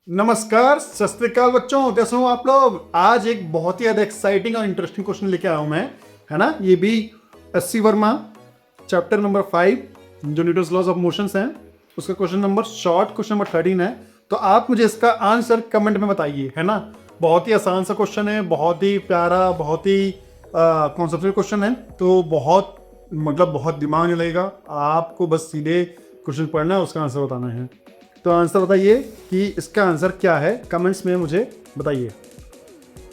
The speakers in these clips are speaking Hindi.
नमस्कार, सत श्री अकाल बच्चों, कैसे हो आप लोग। आज एक बहुत ही ज़्यादा एक्साइटिंग और इंटरेस्टिंग क्वेश्चन लेके आया हूँ मैं, है ना। ये भी एस.सी. वर्मा चैप्टर नंबर 5 जो न्यूटन्स लॉज ऑफ मोशंस हैं, उसका क्वेश्चन नंबर 13 है। तो आप मुझे इसका आंसर कमेंट में बताइए, है ना। बहुत ही आसान सा क्वेश्चन है, बहुत ही प्यारा, बहुत ही कॉन्सेप्चुअल क्वेश्चन है। तो बहुत दिमाग नहीं लगेगा, आपको बस सीधे क्वेश्चन पढ़ना है, उसका आंसर बताना है। तो आंसर बताइए कि इसका आंसर क्या है, कमेंट्स में मुझे बताइए।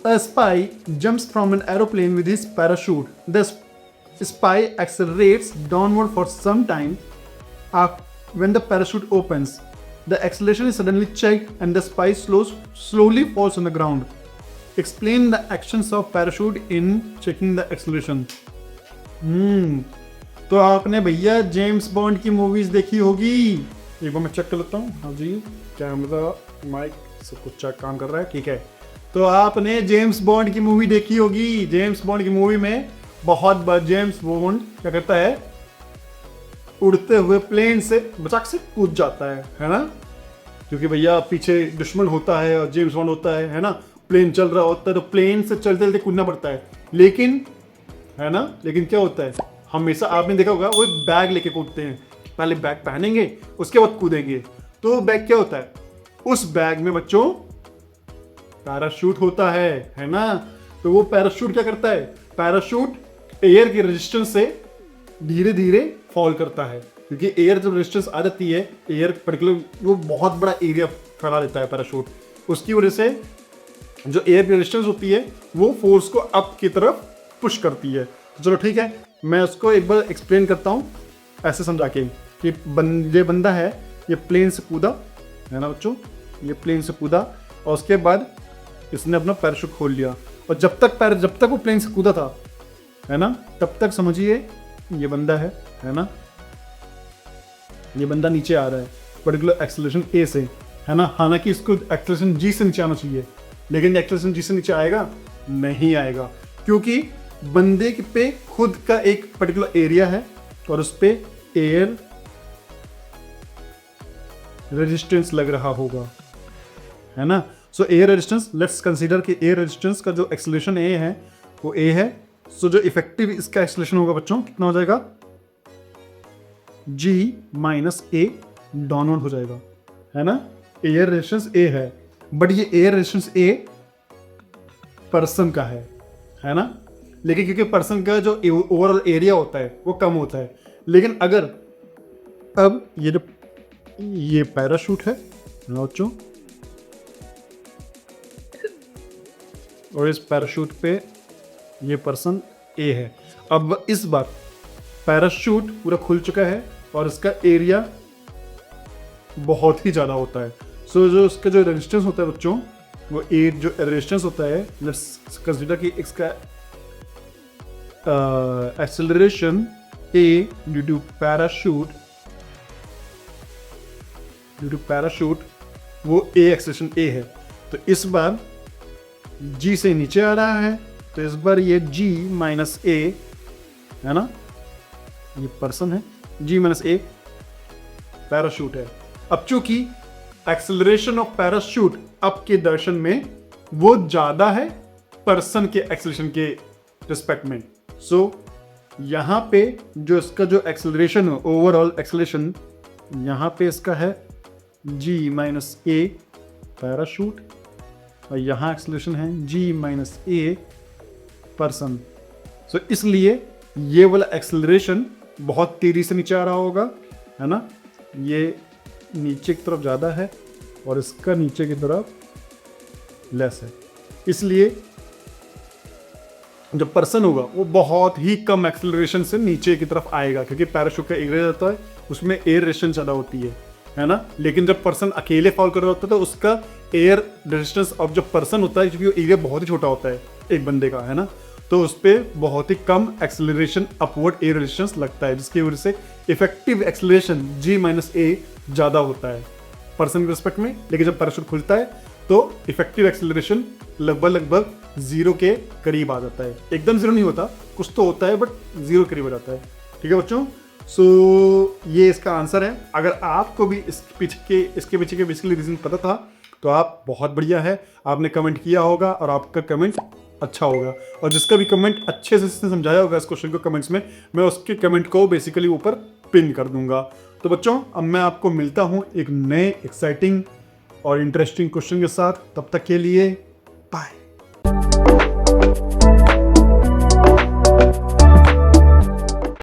A spy jumps from an aeroplane with his parachute. The spy accelerates downward for some time. When the parachute opens, the acceleration is suddenly checked and the spy slowly falls on the ground. Explain the actions of parachute in checking the acceleration. तो आपने भैया जेम्स बॉन्ड की मूवीज देखी होगी। एक बार मैं चेक कर लेता हूँ। हाँ जी, कैमरा माइक सब कुछ चेक काम कर रहा है, ठीक है। तो आपने जेम्स बॉन्ड की मूवी देखी होगी। जेम्स बॉन्ड की मूवी में बहुत बार जेम्स बॉन्ड क्या करता है, उड़ते हुए प्लेन से बचाक से कूद जाता है ना। क्योंकि भैया पीछे दुश्मन होता है और जेम्स बॉन्ड होता है ना। प्लेन चल रहा होता है तो प्लेन से चलते चलते कूदना पड़ता है, लेकिन है ना। लेकिन क्या होता है, हमेशा आपने देखा होगा वो एक बैग लेके कूदते हैं। पहले बैग पहनेंगे, उसके बाद कूदेंगे। तो बैग क्या होता है, उस बैग में बच्चों पैराशूट होता है ना। तो वो पैराशूट क्या करता है, पैराशूट एयर के रेजिस्टेंस से धीरे धीरे फॉल करता है। क्योंकि एयर जब रेजिस्टेंस आ जाती है, एयर पर्टिकुलर वो बहुत बड़ा एरिया फैला देता है पैराशूट। उसकी वजह से जो एयर की रेजिस्टेंस होती है वो फोर्स को अप की तरफ पुश करती है। चलो ठीक है, मैं उसको एक बार एक्सप्लेन करता हूँ ऐसे समझा के कि ये बंदा है, ये प्लेन से कूदा है ना बच्चों। ये प्लेन से कूदा और उसके बाद इसने अपना पैराशूट खोल लिया। और जब तक वो प्लेन से कूदा था, है ना, तब तक समझिए ये बंदा है ना। ये बंदा नीचे आ रहा है पर्टिकुलर एक्सेलरेशन ए से, है ना। हालांकि इसको एक्सेलरेशन जी से नीचे आना चाहिए, लेकिन एक्सेलरेशन जी से नीचे आएगा नहीं आएगा, क्योंकि बंदे पे खुद का एक पर्टिकुलर एरिया है और उस पे एयर रेजिस्टेंस लग रहा होगा, है ना। सो एयर रेजिस्टेंस, लेट्स कंसीडर कि एयर रेजिस्टेंस का जो एक्सेलरेशन ए है वो ए है। सो जो इफेक्टिव इसका एक्सेलरेशन होगा बच्चों कितना हो जाएगा, g माइनस ए डाउनवर्ड हो जाएगा, है ना। एयर रेजिस्टेंस ए है, बट ये एयर रेजिस्टेंस ए पर्सन का है ना। लेकिन क्योंकि पर्सन का जो ओवरऑल एरिया होता है वो कम होता है। लेकिन अगर अब ये पैराशूट है बच्चों, और इस पैराशूट पे ये पर्सन ए है। अब इस बार पैराशूट पूरा खुल चुका है और इसका एरिया बहुत ही ज़्यादा होता है। सो जो उसका जो रेजिस्टेंस होता है बच्चों, वो जो रेजिस्टेंस होता है, लेट्स कंसीडर कि इसका acceleration a due to parachute वो ए एक्सेलरेशन ए है। तो इस बार जी से नीचे आ रहा है, तो इस बार ये जी माइनस ए है ना, ये पर्सन है, जी माइनस ए पैराशूट है। अब चूंकि एक्सेलरेशन ऑफ पैराशूट अप के दर्शन में वो ज्यादा है पर्सन के एक्सेलरेशन के रिस्पेक्ट में। सो यहाँ पे जो इसका जो एक्सेलरेशन है, ओवरऑल एक्सेलरेशन, यहाँ पे इसका है g माइनस ए पैराशूट और यहाँ एक्सेलरेशन है g माइनस ए पर्सन। सो इसलिए ये वाला एक्सेलरेशन बहुत तेजी से नीचे आ रहा होगा, है ना। ये नीचे की तरफ ज़्यादा है और इसका नीचे की तरफ लेस है। इसलिए जो पर्सन होगा वो बहुत ही कम एक्सेलरेशन से नीचे की तरफ आएगा, क्योंकि पैराशूट का एरिया रहता है, उसमें एयर रेजिस्टेंस ज़्यादा होती है ना। लेकिन जब पर्सन अकेले फॉल कर रहा होता है तो उसका एयर रेजिस्टेंस ऑफ जो पर्सन होता है, क्योंकि वो एरिया बहुत ही छोटा होता है एक बंदे का, है ना, तो उस पर बहुत ही कम एक्सेलरेशन अपवर्ड एयर रेजिस्टेंस लगता है, जिसकी वजह से इफेक्टिव एक्सेलरेशन g माइनस ए ज़्यादा होता है पर्सन के रिस्पेक्ट में। लेकिन जब पैराशूट खुलता है तो इफेक्टिव एक्सेलरेशन लगभग जीरो के करीब आ जाता है। एकदम जीरो नहीं होता, कुछ तो होता है, बट जीरो करीब आ जाता है। ठीक है बच्चों, सो ये इसका आंसर है। अगर आपको भी इसके पीछे के बेसिकली रीजन पता था तो आप बहुत बढ़िया है, आपने कमेंट किया होगा और आपका कमेंट अच्छा होगा, और जिसका भी कमेंट अच्छे से इसने समझाया होगा इस क्वेश्चन को कमेंट्स में, मैं उसके कमेंट को बेसिकली ऊपर पिन कर दूंगा। तो बच्चों अब मैं आपको मिलता हूँ एक नए एक्साइटिंग और इंटरेस्टिंग क्वेश्चन के साथ, तब तक के लिए बाय।